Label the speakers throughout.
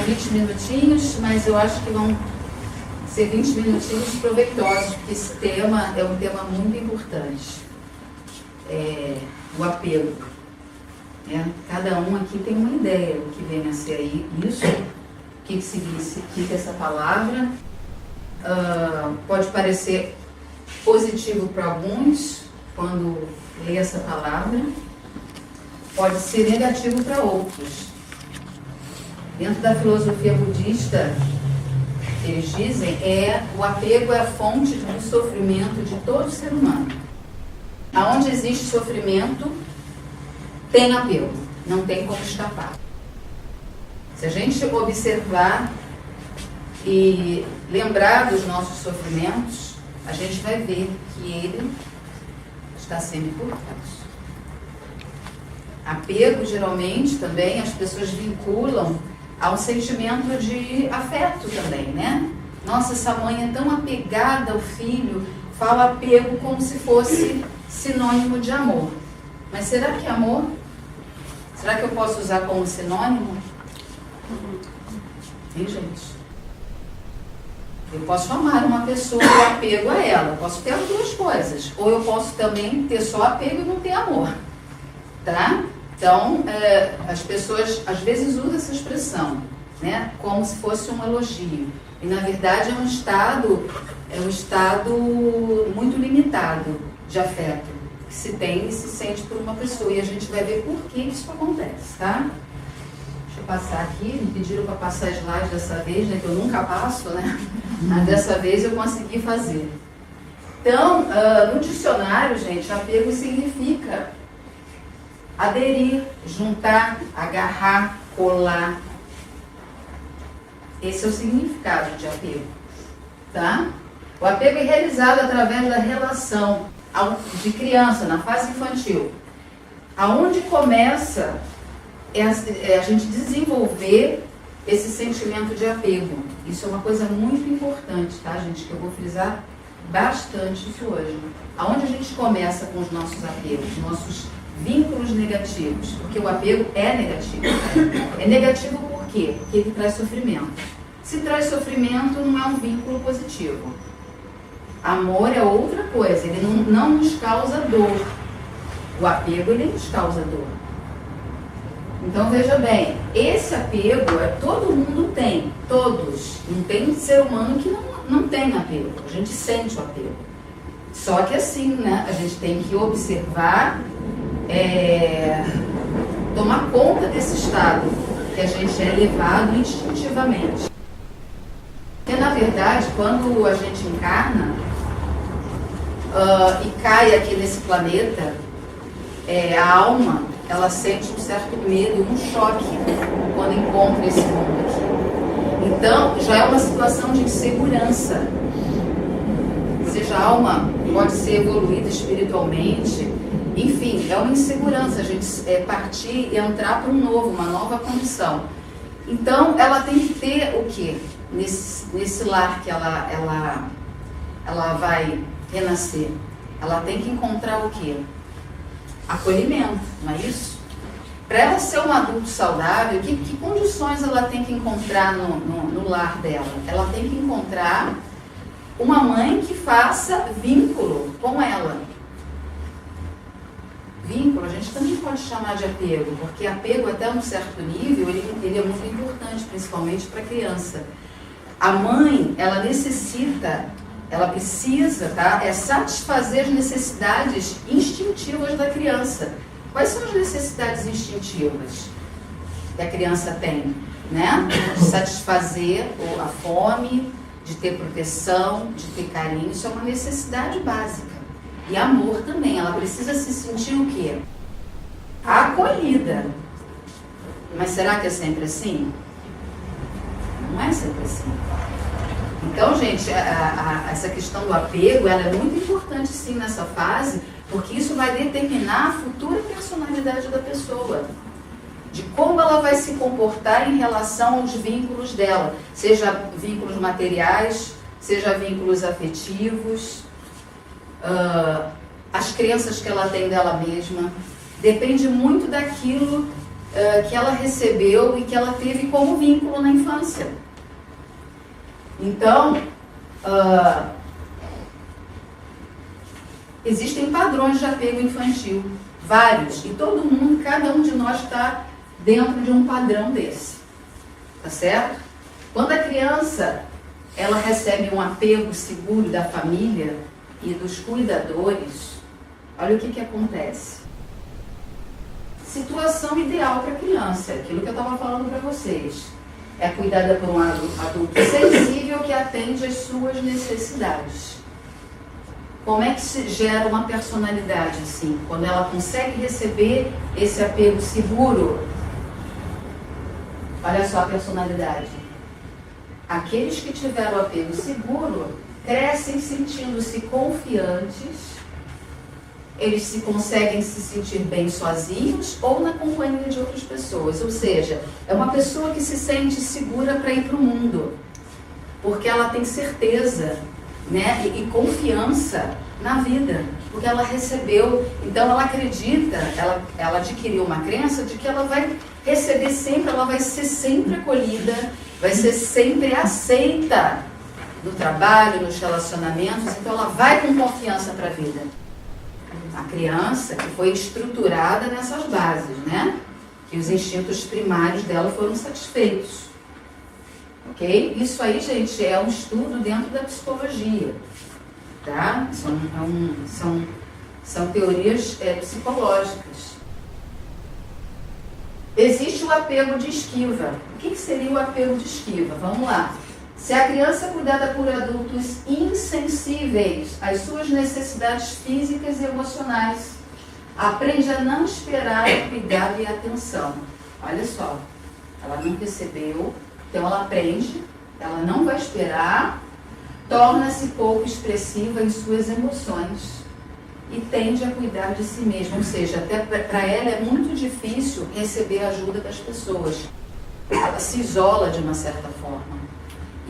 Speaker 1: 20 minutinhos, mas eu acho que vão ser 20 minutinhos proveitosos, porque esse tema é um tema muito importante. O apego. Cada um aqui tem uma ideia do que vem a ser aí isso, o que significa essa palavra. Pode parecer positivo para alguns quando lê essa palavra, pode ser negativo para outros. Dentro da filosofia budista, eles dizem, o apego é a fonte do sofrimento de todo ser humano. Aonde existe sofrimento, tem apego, não tem como escapar. Se a gente observar e lembrar dos nossos sofrimentos, a gente vai ver que ele está sempre por trás. Apego, geralmente, também as pessoas vinculam a um sentimento de afeto também, né? Nossa, essa mãe é tão apegada ao filho, fala apego como se fosse sinônimo de amor. Mas será que é amor? Será que eu posso usar como sinônimo? Hein, gente? Eu posso amar uma pessoa e apego a ela. Eu posso ter as duas coisas. Ou eu posso também ter só apego e não ter amor. Tá? Então, as pessoas às vezes usam essa expressão, né? Como se fosse um elogio. E na verdade é um estado muito limitado de afeto que se tem e se sente por uma pessoa. E a gente vai ver por que isso acontece, tá? Deixa eu passar aqui. Me pediram para passar slide dessa vez, né? Que eu nunca passo, né? Mas dessa vez eu consegui fazer. Então, no dicionário, gente, apego significa aderir, juntar, agarrar, colar. Esse é o significado de apego, tá? O apego é realizado através da relação de criança, na fase infantil. Aonde começa a gente desenvolver esse sentimento de apego. Isso é uma coisa muito importante, tá, gente? Que eu vou frisar bastante isso hoje. Aonde a gente começa com os nossos apegos, nossos vínculos negativos? Porque o apego é negativo. É negativo por quê? Porque ele traz sofrimento. Se traz sofrimento, não é um vínculo positivo. Amor é outra coisa, ele não nos causa dor. O apego, ele nos causa dor. Então, veja bem, esse apego todo mundo tem, todos. Não tem ser humano que não tem apego, a gente sente o apego. Só que assim, né, a gente tem que observar, tomar conta desse estado que a gente é levado instintivamente. Porque, na verdade, quando a gente encarna e cai aqui nesse planeta, a alma, ela sente um certo medo, um choque quando encontra esse mundo aqui. Então, já é uma situação de insegurança. Ou seja, a alma pode ser evoluída espiritualmente, enfim, é uma insegurança a gente partir e entrar para um novo, uma nova condição. Então, ela tem que ter o quê? Nesse lar que ela vai renascer. Ela tem que encontrar o quê? Acolhimento, não é isso? Para ela ser um adulto saudável, que condições ela tem que encontrar no lar dela? Ela tem que encontrar uma mãe que faça vínculo com ela. Vínculo, a gente também pode chamar de apego, porque apego até um certo nível, ele é muito importante, principalmente para a criança. A mãe, ela precisa, tá? Satisfazer as necessidades instintivas da criança. Quais são as necessidades instintivas que a criança tem, né? De satisfazer a fome, de ter proteção, de ter carinho, isso é uma necessidade básica. E amor também, ela precisa se sentir o quê? Acolhida. Mas será que é sempre assim? Não é sempre assim. Então, gente, essa questão do apego, ela é muito importante sim nessa fase, porque isso vai determinar a futura personalidade da pessoa. De como ela vai se comportar em relação aos vínculos dela, seja vínculos materiais, seja vínculos afetivos, as crenças que ela tem dela mesma. Depende muito daquilo que ela recebeu e que ela teve como vínculo na infância. Então, existem padrões de apego infantil, vários, e todo mundo, cada um de nós está dentro de um padrão desse, tá certo? Quando a criança, ela recebe um apego seguro da família e dos cuidadores, olha o que acontece. Situação ideal para a criança, aquilo que eu estava falando para vocês. É cuidada por um adulto sensível que atende às suas necessidades. Como é que se gera uma personalidade assim? Quando ela consegue receber esse apego seguro. Olha só a personalidade. Aqueles que tiveram apego seguro crescem sentindo-se confiantes. Eles conseguem se sentir bem sozinhos ou na companhia de outras pessoas. Ou seja, é uma pessoa que se sente segura para ir para o mundo. Porque ela tem certeza, né, e confiança na vida. Porque ela recebeu, então ela acredita, ela adquiriu uma crença de que ela vai receber sempre, ela vai ser sempre acolhida, vai ser sempre aceita no trabalho, nos relacionamentos. Então ela vai com confiança para a vida. A criança que foi estruturada nessas bases, né? Que os instintos primários dela foram satisfeitos. Ok? Isso aí, gente, é um estudo dentro da psicologia. Tá? São teorias psicológicas. Existe o apego de esquiva. O que seria o apego de esquiva? Vamos lá. Se a criança é cuidada por adultos insensíveis às suas necessidades físicas e emocionais, aprende a não esperar cuidado e atenção. Olha só, ela não recebeu, então ela aprende, ela não vai esperar, torna-se pouco expressiva em suas emoções e tende a cuidar de si mesma. Ou seja, até para ela é muito difícil receber a ajuda das pessoas. Ela se isola de uma certa forma.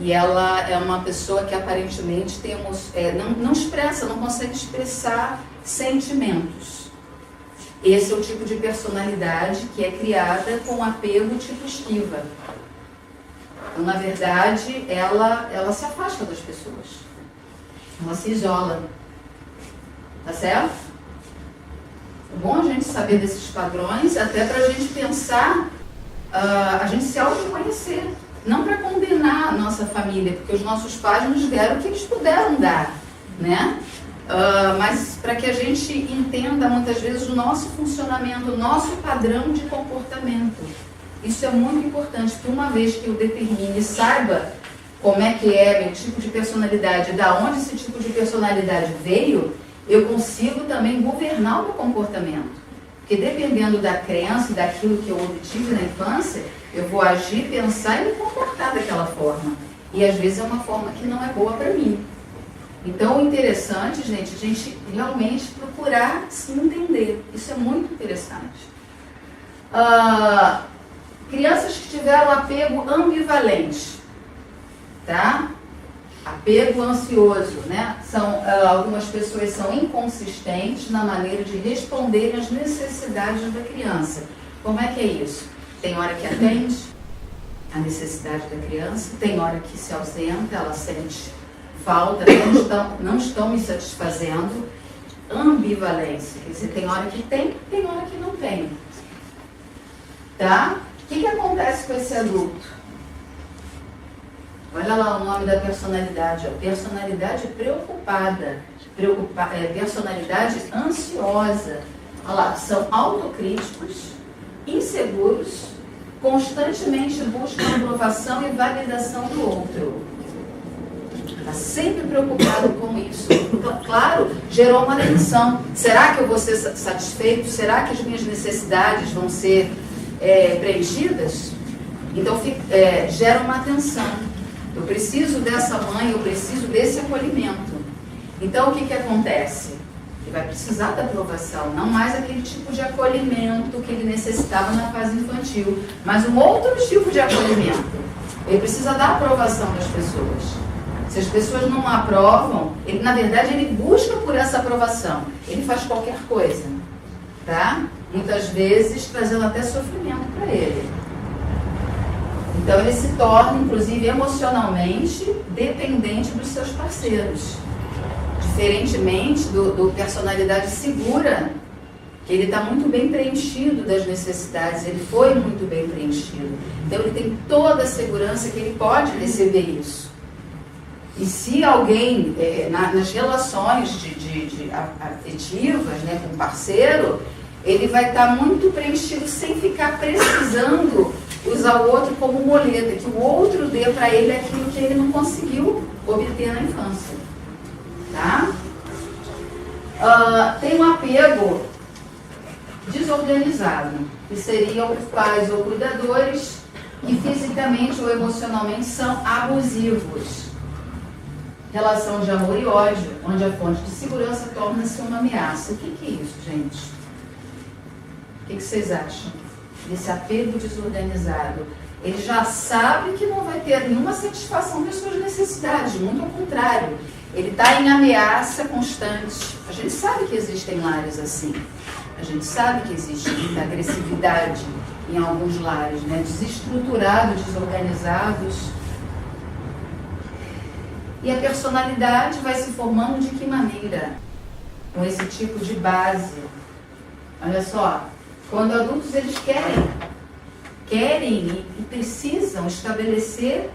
Speaker 1: E ela é uma pessoa que aparentemente tem não expressa, não consegue expressar sentimentos. Esse é o tipo de personalidade que é criada com apego tipo esquiva. Então, na verdade, ela se afasta das pessoas. Ela se isola. Tá certo? É bom a gente saber desses padrões, até para a gente pensar, a gente se autoconhecer. Não para condenar a nossa família, porque os nossos pais nos deram o que eles puderam dar, né? Mas para que a gente entenda muitas vezes o nosso funcionamento, o nosso padrão de comportamento. Isso é muito importante, porque uma vez que eu determine e saiba como é que é meu tipo de personalidade, da onde esse tipo de personalidade veio, eu consigo também governar o meu comportamento. Porque dependendo da crença e daquilo que eu obtive na infância, eu vou agir, pensar e me comportar daquela forma. E às vezes é uma forma que não é boa para mim. Então o interessante, gente, a gente realmente procurar se entender. Isso é muito interessante. Crianças que tiveram apego ambivalente, tá? Apego ansioso, né? Algumas pessoas são inconsistentes na maneira de responder às necessidades da criança. Como é que é isso? Tem hora que atende a necessidade da criança, tem hora que se ausenta, ela sente falta, não estão me satisfazendo. Ambivalência, quer dizer, tem hora que tem hora que não tem. Tá? O que acontece com esse adulto? Olha lá o nome da personalidade, ó. Personalidade preocupada, personalidade ansiosa. Olha lá, são autocríticos, inseguros, constantemente buscam aprovação e validação do outro. Está sempre preocupado com isso. Então, claro, gerou uma tensão. Será que eu vou ser satisfeito? Será que as minhas necessidades vão ser preenchidas? Então, gera uma tensão. Eu preciso dessa mãe, eu preciso desse acolhimento. Então, o que acontece? Ele vai precisar da aprovação, não mais aquele tipo de acolhimento que ele necessitava na fase infantil, mas um outro tipo de acolhimento. Ele precisa da aprovação das pessoas. Se as pessoas não aprovam, na verdade, ele busca por essa aprovação. Ele faz qualquer coisa, tá? muitas vezes trazendo até sofrimento para ele. Então ele se torna, inclusive, emocionalmente dependente dos seus parceiros. Diferentemente do personalidade segura, que ele está muito bem preenchido das necessidades, ele foi muito bem preenchido. Então ele tem toda a segurança que ele pode receber isso. E se alguém, nas relações afetivas, né, com o parceiro, ele vai estar muito preenchido sem ficar precisando usar o outro como moleta, que o outro dê para ele aquilo que ele não conseguiu obter na infância. Tá? Tem um apego desorganizado, que seriam os pais ou cuidadores que fisicamente ou emocionalmente são abusivos. Relação de amor e ódio, onde a fonte de segurança torna-se uma ameaça. O que é isso, gente? O que vocês acham desse apego desorganizado? Ele já sabe que não vai ter nenhuma satisfação das suas necessidades, muito ao contrário. Ele está em ameaça constante. A gente sabe que existem lares assim. A gente sabe que existe muita agressividade em alguns lares, né? Desestruturados, desorganizados. E a personalidade vai se formando de que maneira? Com esse tipo de base. Olha só, quando adultos eles querem e precisam estabelecer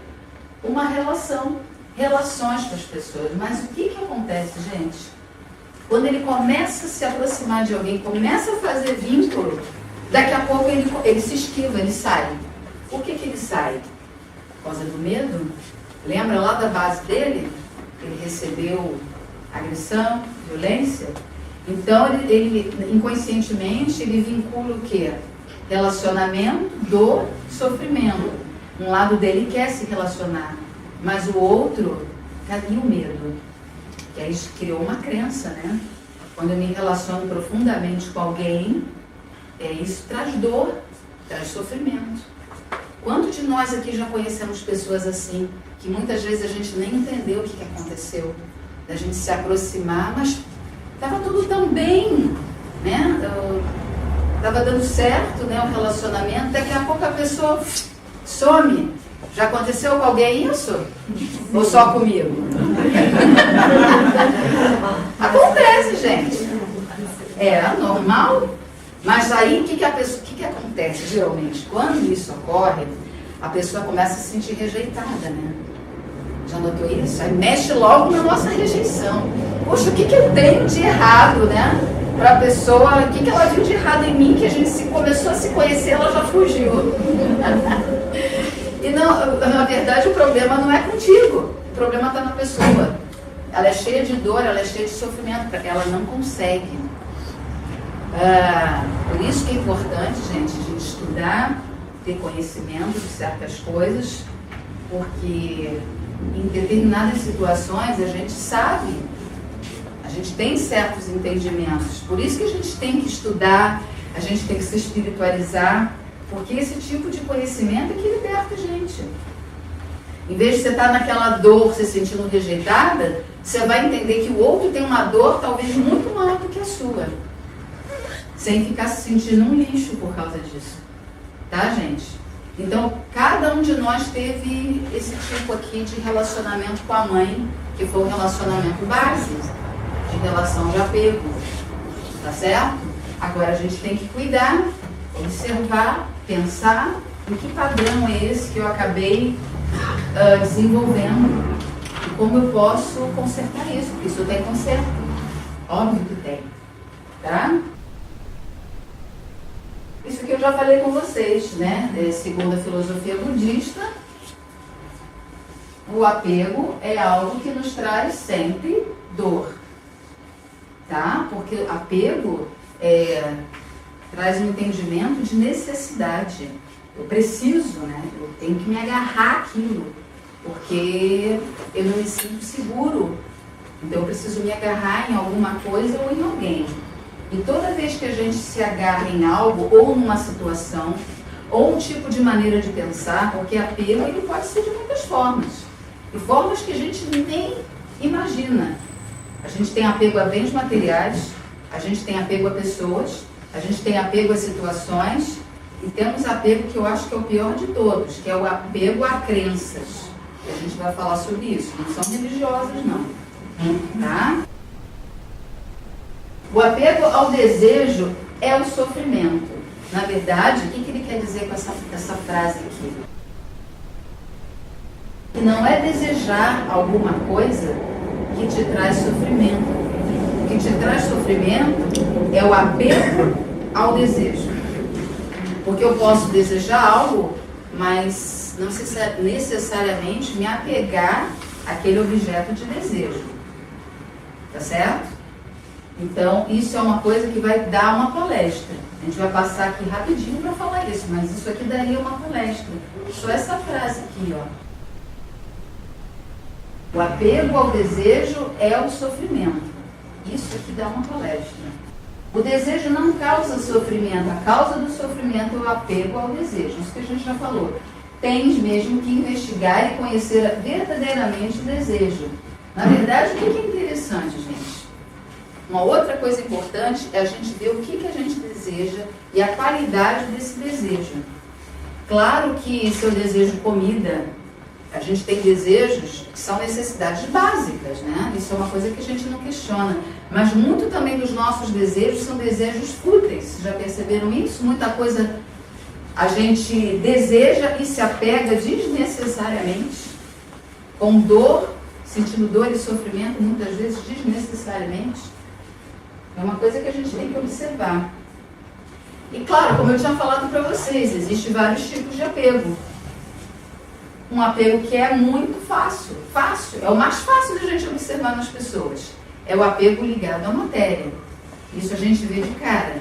Speaker 1: uma relações com as pessoas. Mas o que acontece, gente? Quando ele começa a se aproximar de alguém, começa a fazer vínculo, daqui a pouco ele se esquiva, ele sai. Por que ele sai? Por causa do medo? Lembra lá da base dele? Ele recebeu agressão, violência. Então, ele inconscientemente, ele vincula o quê? Relacionamento, dor, sofrimento. Um lado dele quer se relacionar, mas o outro, cadê o medo? Que aí criou uma crença, né? Quando eu me relaciono profundamente com alguém, isso traz dor, traz sofrimento. Quanto de nós aqui já conhecemos pessoas assim, que muitas vezes a gente nem entendeu o que aconteceu, da gente se aproximar, mas estava tudo tão bem, né? Estava dando certo, né, o relacionamento, daqui a pouco a pessoa some. Já aconteceu com alguém isso? Ou só comigo? Acontece, gente. É normal. Mas aí, o que acontece geralmente? Quando isso ocorre, a pessoa começa a se sentir rejeitada, né? Já notou isso? Aí mexe logo na nossa rejeição. Poxa, o que eu tenho de errado, né? Para a pessoa, o que ela viu de errado em mim, que a gente começou a se conhecer, ela já fugiu. E não, na verdade, o problema não é contigo. O problema está na pessoa. Ela é cheia de dor, ela é cheia de sofrimento, ela não consegue. Por isso que é importante, gente, a gente estudar, ter conhecimento de certas coisas, porque em determinadas situações a gente sabe, a gente tem certos entendimentos. Por isso que a gente tem que estudar, a gente tem que se espiritualizar, porque esse tipo de conhecimento é que liberta a gente. Em vez de você estar naquela dor, se sentindo rejeitada, você vai entender que o outro tem uma dor talvez muito maior do que a sua. Sem ficar se sentindo um lixo por causa disso. Tá, gente? Então, cada um de nós teve esse tipo aqui de relacionamento com a mãe, que foi um relacionamento base, de relação de apego. Tá certo? Agora a gente tem que cuidar, observar, pensar em que padrão é esse que eu acabei desenvolvendo e como eu posso consertar isso, porque isso tem conserto. Óbvio que tem. Tá? Isso que eu já falei com vocês, né? Segundo a filosofia budista, o apego é algo que nos traz sempre dor, tá? Porque apego traz um entendimento de necessidade. Eu preciso, né? Eu tenho que me agarrar àquilo, porque eu não me sinto seguro. Então eu preciso me agarrar em alguma coisa ou em alguém. E toda vez que a gente se agarra em algo, ou numa situação, ou um tipo de maneira de pensar, porque apego ele pode ser de muitas formas. E formas que a gente nem imagina. A gente tem apego a bens materiais, a gente tem apego a pessoas, A gente tem apego às situações e temos apego que eu acho que é o pior de todos, que é o apego a crenças. E a gente vai falar sobre isso. Não são religiosas, não. Tá? O apego ao desejo é o sofrimento. Na verdade, o que ele quer dizer com essa frase aqui? Que não é desejar alguma coisa que te traz sofrimento. O que te traz sofrimento é o apego ao desejo. Porque eu posso desejar algo, mas não necessariamente me apegar àquele objeto de desejo. Tá certo? Então, isso é uma coisa que vai dar uma palestra. A gente vai passar aqui rapidinho para falar isso, mas isso aqui daria uma palestra. Só essa frase aqui, ó. O apego ao desejo é o sofrimento. Isso aqui dá uma palestra. O desejo não causa sofrimento. A causa do sofrimento é o apego ao desejo. Isso que a gente já falou. Tens mesmo que investigar e conhecer verdadeiramente o desejo. Na verdade, o que é interessante, gente? Uma outra coisa importante é a gente ver o que a gente deseja e a qualidade desse desejo. Claro que se eu desejo comida, a gente tem desejos que são necessidades básicas, né? Isso é uma coisa que a gente não questiona. Mas muito também dos nossos desejos são desejos fúteis. Vocês já perceberam isso? Muita coisa a gente deseja e se apega desnecessariamente, com dor, sentindo dor e sofrimento, muitas vezes desnecessariamente. É uma coisa que a gente tem que observar. E claro, como eu tinha falado para vocês, existem vários tipos de apego. Um apego que é muito fácil, é o mais fácil de a gente observar nas pessoas. É o apego ligado à matéria. Isso a gente vê de cara.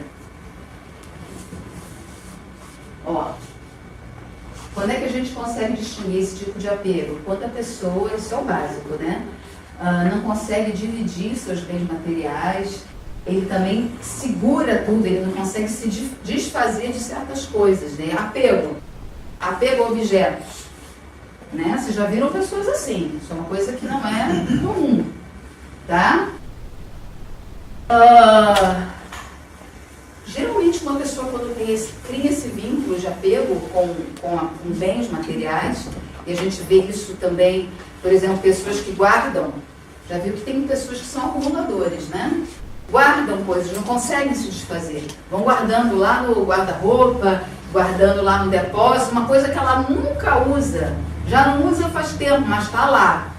Speaker 1: Ó, quando é que a gente consegue distinguir esse tipo de apego? Quando a pessoa, isso é o básico, né? Não consegue dividir seus bens materiais, ele também segura tudo, ele não consegue se desfazer de certas coisas, né? Apego a objetos, né? Vocês já viram pessoas assim, isso é uma coisa que não é comum, tá? Geralmente uma pessoa quando cria esse vínculo de apego com bens materiais, e a gente vê isso também, por exemplo, pessoas que guardam, já viu que tem pessoas que são acumuladores, né? Guardam coisas, não conseguem se desfazer. Vão guardando lá no guarda-roupa, guardando lá no depósito, uma coisa que ela nunca usa. Já não usa faz tempo, mas está lá.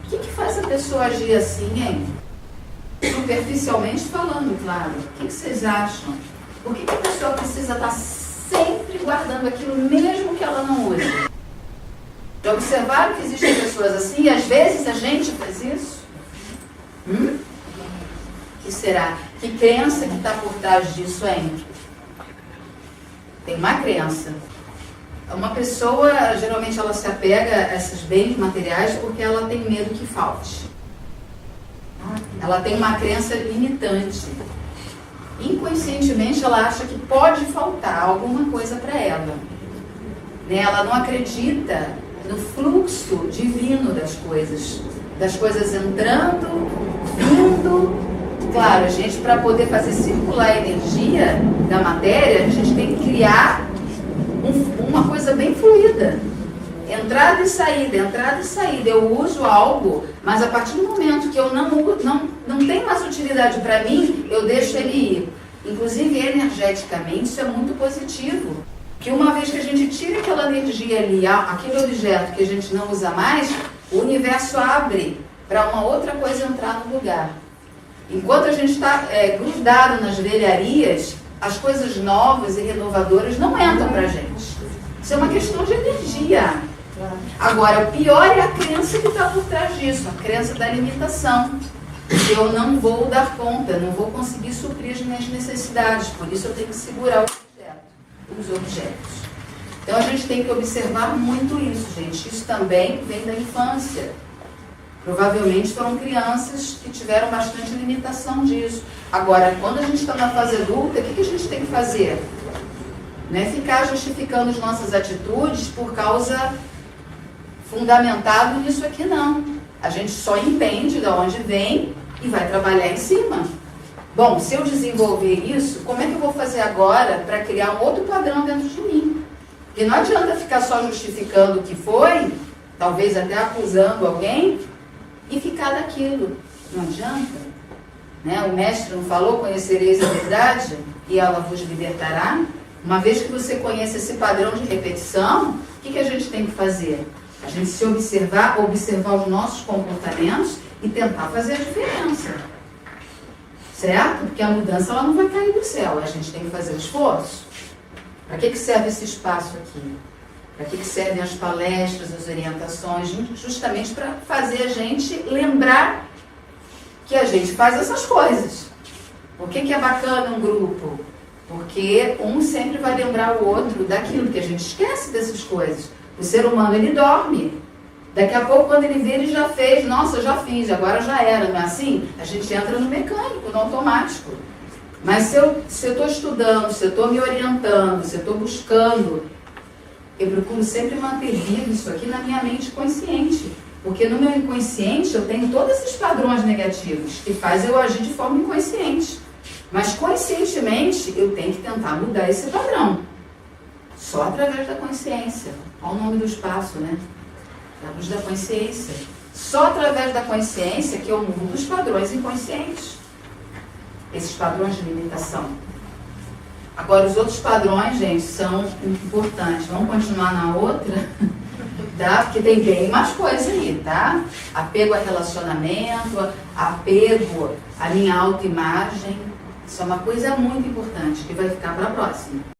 Speaker 1: O que faz a pessoa agir assim, hein? Superficialmente falando, claro. O que vocês acham? Por que a pessoa precisa estar sempre guardando aquilo mesmo que ela não use? Já observaram que existem pessoas assim e às vezes a gente faz isso? Que será? Que crença que está por trás disso, hein? Tem uma crença. Uma pessoa, geralmente ela se apega a esses bens materiais porque ela tem medo que falte. Ela tem uma crença limitante. Inconscientemente ela acha que pode faltar alguma coisa para ela. Né? Ela não acredita no fluxo divino das coisas entrando, vindo. Claro, a gente, para poder fazer circular a energia da matéria, a gente tem que criar uma coisa bem fluida. Entrada e saída, entrada e saída. Eu uso algo, mas a partir do momento que eu não tem mais utilidade para mim, eu deixo ele ir. Inclusive, energeticamente, isso é muito positivo. Porque uma vez que a gente tira aquela energia ali, aquele objeto que a gente não usa mais, o universo abre para uma outra coisa entrar no lugar. Enquanto a gente está grudado nas velharias, as coisas novas e renovadoras não entram para a gente. Isso é uma questão de energia. Agora, o pior é a crença que está por trás disso, a crença da limitação. Eu não vou dar conta, não vou conseguir suprir as minhas necessidades, por isso eu tenho que segurar os objetos. Então a gente tem que observar muito isso, gente. Isso também vem da infância. Provavelmente foram crianças que tiveram bastante limitação disso. Agora, quando a gente está na fase adulta, o que a gente tem que fazer? Não é ficar justificando as nossas atitudes por causa fundamentado nisso aqui, não. A gente só entende de onde vem e vai trabalhar em cima. Bom, se eu desenvolver isso, como é que eu vou fazer agora para criar um outro padrão dentro de mim? Porque não adianta ficar só justificando o que foi, talvez até acusando alguém, e ficar daquilo. Não adianta. Né? O mestre não falou, conhecereis a verdade e ela vos libertará. Uma vez que você conhece esse padrão de repetição, o que a gente tem que fazer? A gente se observar os nossos comportamentos e tentar fazer a diferença. Certo? Porque a mudança ela não vai cair do céu, a gente tem que fazer o esforço. Para que serve esse espaço aqui? Para que servem as palestras, as orientações? Justamente para fazer a gente lembrar que a gente faz essas coisas. Por que é bacana um grupo? Porque um sempre vai lembrar o outro daquilo, que a gente esquece dessas coisas. O ser humano, ele dorme. Daqui a pouco, quando ele vê, ele já fez. Nossa, já fiz, agora já era. Não é assim? A gente entra no mecânico, no automático. Mas se eu estou estudando, se eu estou me orientando, se eu estou buscando, eu procuro sempre manter vivo isso aqui na minha mente consciente. Porque no meu inconsciente eu tenho todos esses padrões negativos que fazem eu agir de forma inconsciente. Mas conscientemente eu tenho que tentar mudar esse padrão. Só através da consciência. Olha o nome do espaço, né? Da luz da consciência. Só através da consciência que eu mudo os padrões inconscientes. Esses padrões de limitação. Agora, os outros padrões, gente, são importantes. Vamos continuar na outra, tá? Porque tem bem mais coisa aí, tá? Apego a relacionamento, apego à minha autoimagem. Isso é uma coisa muito importante que vai ficar para a próxima.